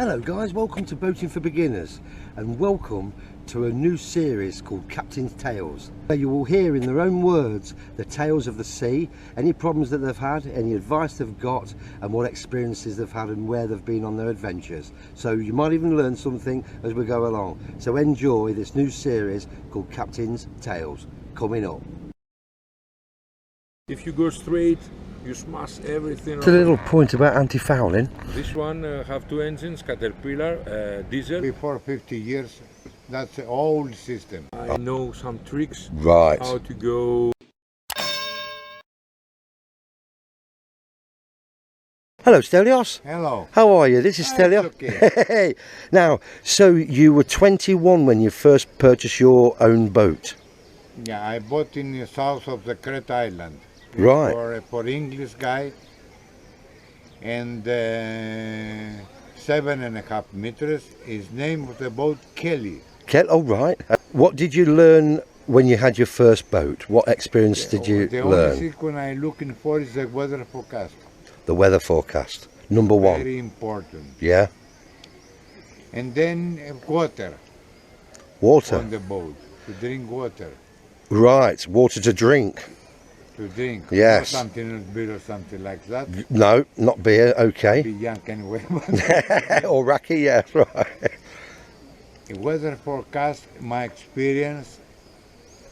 Hello guys, welcome to Boating for Beginners and welcome to a new series called Captain's Tales, where you will hear in their own words the tales of the sea, any problems that they've had, any advice they've got and what experiences they've had and where they've been on their adventures. So you might even learn something as we go along. So enjoy this new series called Captain's Tales coming up. If you go straight, you smash everything. It's a little point about anti-fouling. This one have two engines, Caterpillar, diesel. Before 50 years, that's the old system. I know some tricks, Right. how to go. Hello Stelios. Hello. How are you? This is It's Stelios. okay. Now, so you were 21 when you first purchased your own boat. Yeah, I bought in the south of the Crete Island. Right. For English guy, and 7.5 meters. His name of the boat Kelly. Oh, right. What did you learn when you had your first boat? What experience did you The learn? only thing I'm looking for is the weather forecast. The weather forecast, number one. Very important. Yeah. And then water Water. on the boat, to drink water. Right, water to drink. To drink. Yes. Not something else, beer or something like that. No, not beer, okay. Be young anyway. Or raki, yeah, right. Weather forecast, my experience,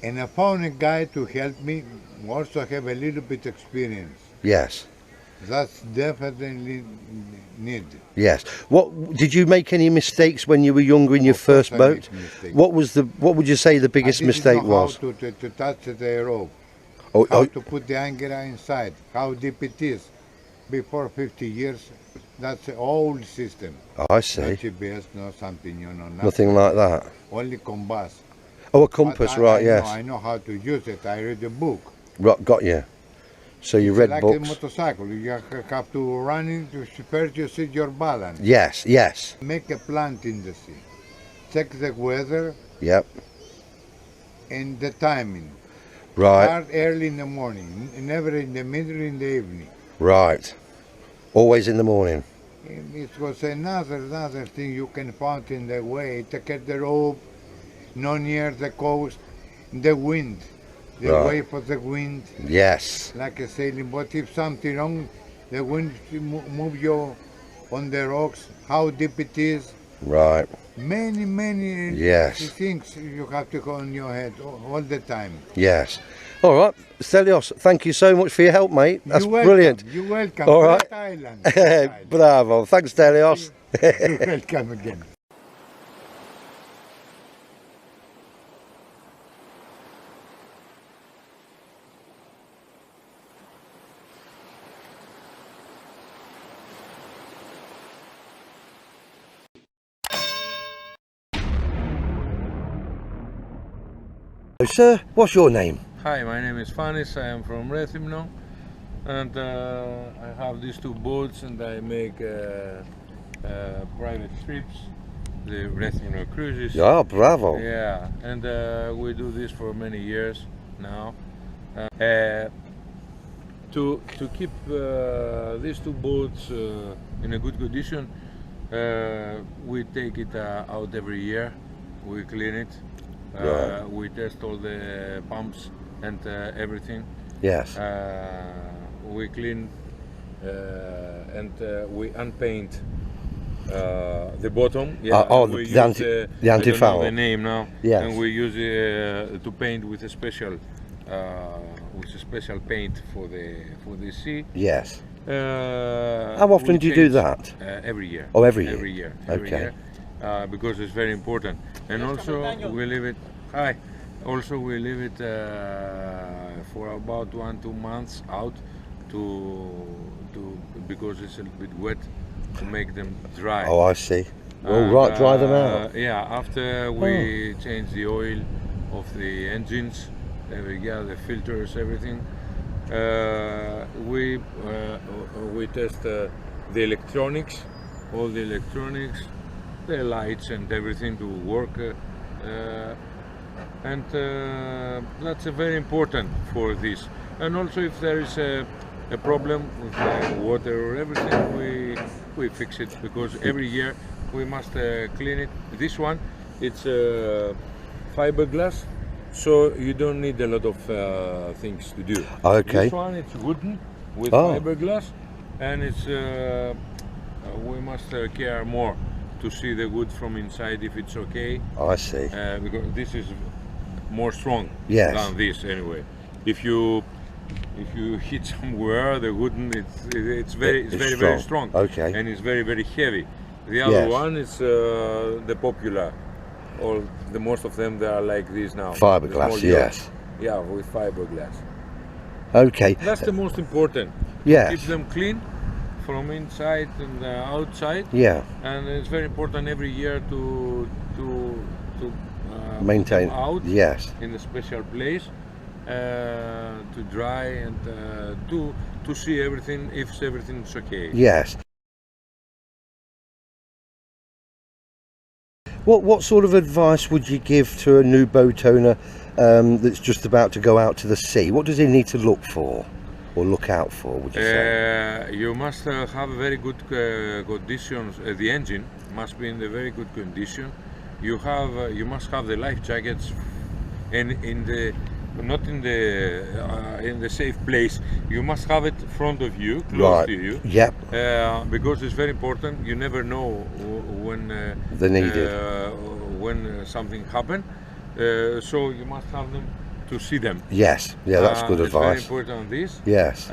and I found a guy to help me also have a little bit experience. Yes, That's definitely need. yes. What did you make any mistakes when you were younger in your Of course first I boat? make mistakes. What would you say the biggest I didn't mistake know was? how to touch the rope, Oh, how oh, to put the anchor inside, how deep it is. Before 50 years, that's the old system. I No see. GPS, no something, nothing. Nothing like that. Only compass. Oh, a But compass, I right, know, yes. I know how to use it. I read the book. Right, got you. So you It's read like books? a motorcycle. You have to run into first. You see your balance. Yes, yes. Make a plant in the sea. Check the weather Yep. and the timing. Right, Start early in the morning, never in the middle in the evening. right. Always in the morning. And it was another thing you can find in the way. Take the rope, not near the coast, the wind, the Right. wave of the wind, Yes. like a sailing boat. If something wrong, the wind move you on the rocks. How deep it is. Right. Many Yes. things you have to go in your head all the time. Yes. All right. Stelios, thank you so much for your help, mate. That's You're welcome. brilliant. You're welcome. All right. Crete Island. Bravo. Thanks, Stelios. You're welcome again. Sir, what's your name? Hi, my name is Fanis. I am from Rethymno, and I have these two boats, and I make private trips, the Rethymno cruises. Ah, bravo. Yeah, and we do this for many years now. To keep these two boats in a good condition, we take it out every year. We clean it. Right. We test all the pumps and everything. Yes. We clean and we unpaint the bottom. Yeah, oh, we the use, anti- the I don't know anti-foul. the name now. Yes. And we use to paint with a special paint for the sea. Yes. How often do you do that? Every year. Oh, every year? Every year. Okay. Because it's very important. And also we leave it. Hi. Also we leave it for about 1-2 months out to because it's a little bit wet to make them dry. Oh, I see. Well, right, dry them out. Yeah. After we change the oil of the engines, the filters, everything. We test the electronics, all the electronics, the lights and everything to work, and that's very important for this. And also, if there is a problem with the water or everything, we fix it because every year we must clean it. This one, it's fiberglass, so you don't need a lot of things to do. Okay. This one, it's wooden with Oh. fiberglass, and it's we must care more to see the wood from inside if it's okay, I see. because this is more strong Yes. than this anyway. If you hit somewhere, the wooden it's very strong. Okay. And it's very heavy. The other Yes. one is the popular. All the most of them they are like this now. Fiberglass, The small yes. yachts. Yeah, with fiberglass. Okay. That's the most important. Yes. Keep them clean from inside and outside. Yeah. And it's very important every year to Maintain. put them out Yes. in a special place to dry and to see everything if everything's okay. Yes. What sort of advice would you give to a new boat owner that's just about to go out to the sea? What does he need to look for or look out for, would you say? You must have very good conditions. The engine must be in a very good condition. You must have the life jackets, and not in the safe place. You must have it in front of you, close Right. to you. Yep. Because it's very important. You never know when They're needed. When something happen. So you must have them to see them. Yes. Yeah, that's good It's very advice. important on this. Yes.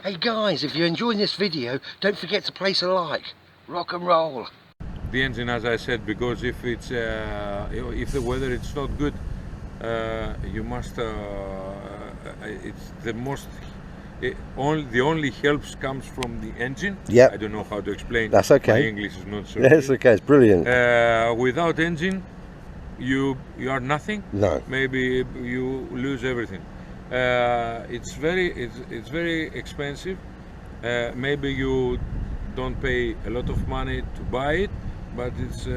Hey guys, if you're enjoying this video, don't forget to place a like. Rock and roll. The engine, as I said, because if it's if the weather is not good, you must. It's the most. The only helps comes from the engine. Yep. I don't know how to explain. That's okay. My English is not so Yes, good. okay, it's brilliant. Without engine, you are nothing. No. Maybe you lose everything. It's very expensive. Maybe you don't pay a lot of money to buy it, but it's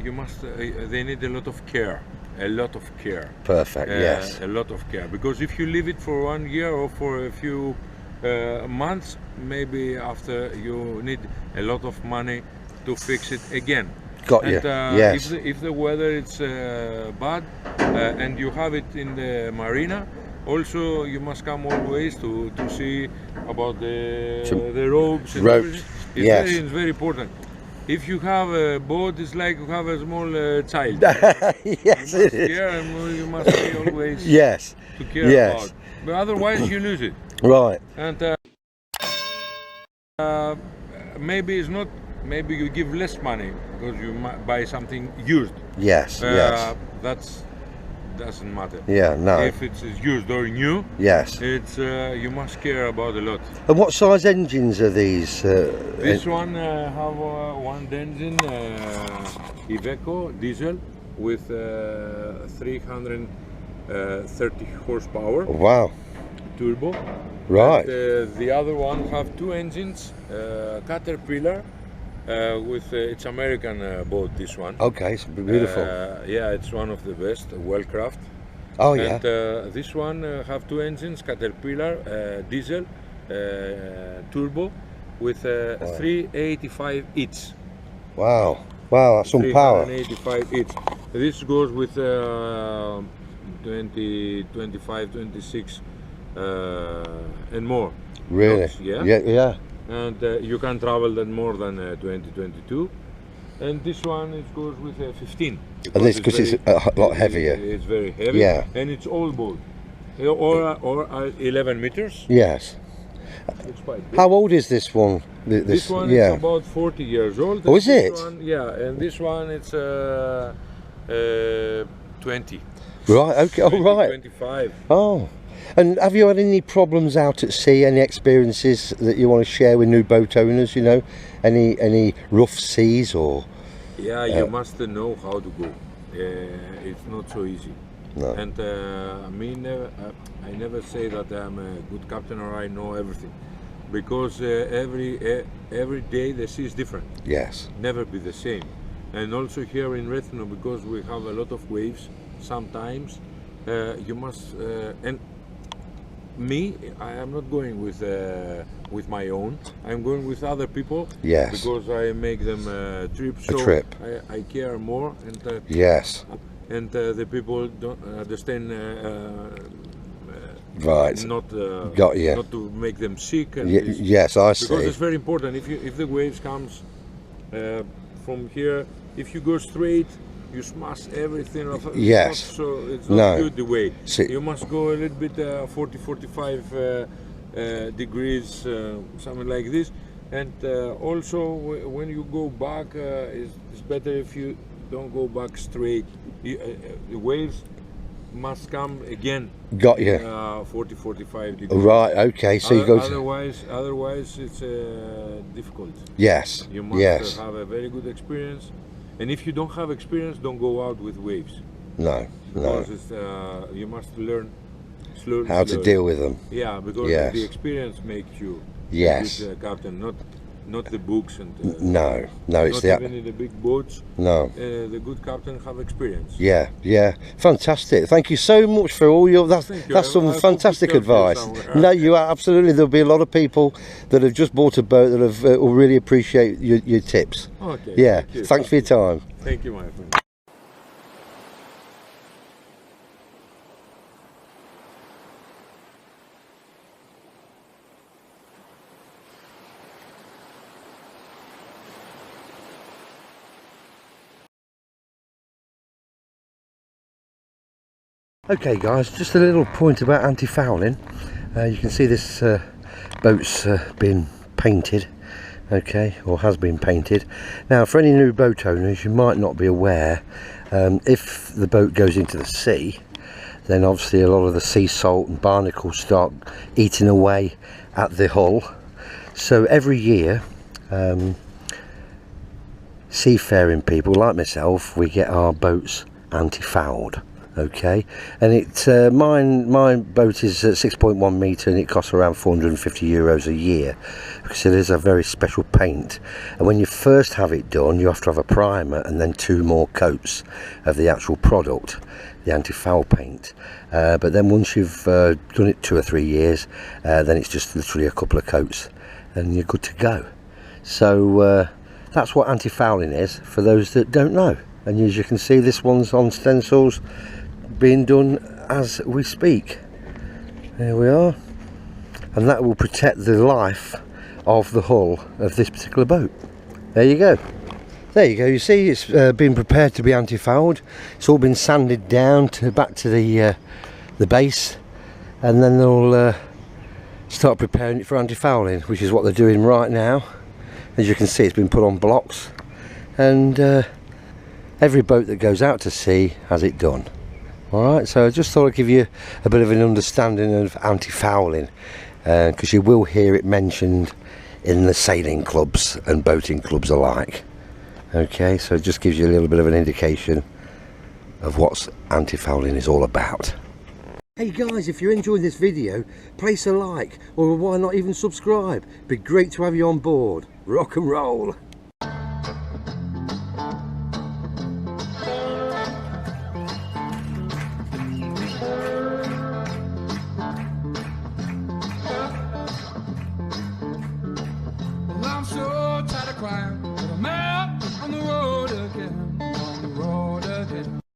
you must. They need a lot of care. A lot of care. Perfect, yes. A lot of care, because if you leave it for 1 year or for a few months, maybe after you need a lot of money to fix it again. Got you, And, yes. If the weather is bad and you have it in the marina, also you must come always to see about the ropes and Ropes, everything. yes. It's very important. If you have a boat, it's like you have a small child. Yes, it is. Care and you must be always Yes. to care Yes. about. But otherwise you lose it. Right. And maybe it's not. Maybe you give less money because you might buy something used. Yes, yes. That's doesn't matter. Yeah, no. If it's used or new, Yes. it's you must care about a lot. And what size engines are these? This one have one engine, Iveco diesel with 330 horsepower Wow. turbo. Right. And, the other one have two engines, Caterpillar with it's American boat. This one. Okay, it's beautiful. Yeah, it's one of the best, Wellcraft. Oh yeah. And this one have two engines, Caterpillar diesel turbo with 385 each. Wow. Wow, that's some power. 385 each. This goes with 20, 25, 26 and more. Really? knots, yeah. Yeah. And you can travel that more than 20, 22. And this one it goes with 15. And this because it's a lot heavier. It's very heavy. Yeah. And it's all boat. Or 11 meters. Yes. It's quite big. How old is this one? This one yeah. is about 40 years old. Oh, is This it? one, yeah, and this one it's 20. Right. Okay. 20, Oh, right. 25. Oh. And have you had any problems out at sea? Any experiences that you want to share with new boat owners? You know, any rough seas or? Yeah, you must know how to go. It's not so easy. No. And I never say that I'm a good captain or I know everything, because every day the sea is different. Yes. Never be the same. And also here in Rethno, because we have a lot of waves, sometimes you must and me, I am not going with my own. I'm going with other people. Yes. Because I make them trips. So trip. I care more, and Yes. And the people don't understand. Right. Not Got you. Not to make them sick. And yes, I see. Because it's very important. If the waves comes from here, if you go straight, you smash everything off. Yes. So it's not good the way. See. You must go a little bit 40-45 degrees, something like this. And also when you go back, it's better if you don't go back straight. The waves must come again. Got you. 40-45 degrees. Right. Okay. So you go. Otherwise, it's difficult. Yes. You must have a very good experience. And if you don't have experience, don't go out with waves. No. Because it's, you must learn slowly. How to deal with them. Yeah, because the experience makes you a good captain, not the books and no, it's not even in the big boats. No, the good captain have experience. Yeah, fantastic. Thank you so much for all your. That's some fantastic advice. No, you are absolutely. There'll be a lot of people that have just bought a boat that have will really appreciate your tips. Okay. Yeah, thanks for your time. Thank you, my friend. Okay guys, just a little point about anti-fouling. You can see this boat's been painted, okay, or has been painted. Now for any new boat owners, you might not be aware, if the boat goes into the sea, then obviously a lot of the sea salt and barnacles start eating away at the hull. So every year, seafaring people like myself, we get our boats anti-fouled. Okay, and it's my boat is 6.1 metre and it costs around €450 a year, because it is a very special paint. And when you first have it done, you have to have a primer and then 2 more coats of the actual product, the anti-foul paint. But then once you've done it 2 or 3 years, then it's just literally a couple of coats and you're good to go. So that's what anti-fouling is, for those that don't know. And as you can see, this one's on stencils, being done as we speak. There we are, and that will protect the life of the hull of this particular boat. There you go. There you go. You see, it's been prepared to be anti-fouled. It's all been sanded down to back to the base, and then they'll start preparing it for anti-fouling, which is what they're doing right now. As you can see, it's been put on blocks, and every boat that goes out to sea has it done. Alright, so I just thought I'd give you a bit of an understanding of anti-fouling, because you will hear it mentioned in the sailing clubs and boating clubs alike. Okay, so it just gives you a little bit of an indication of what anti-fouling is all about. Hey guys, if you're enjoying this video, place a like, or why not even subscribe? It'd be great to have you on board. Rock and roll!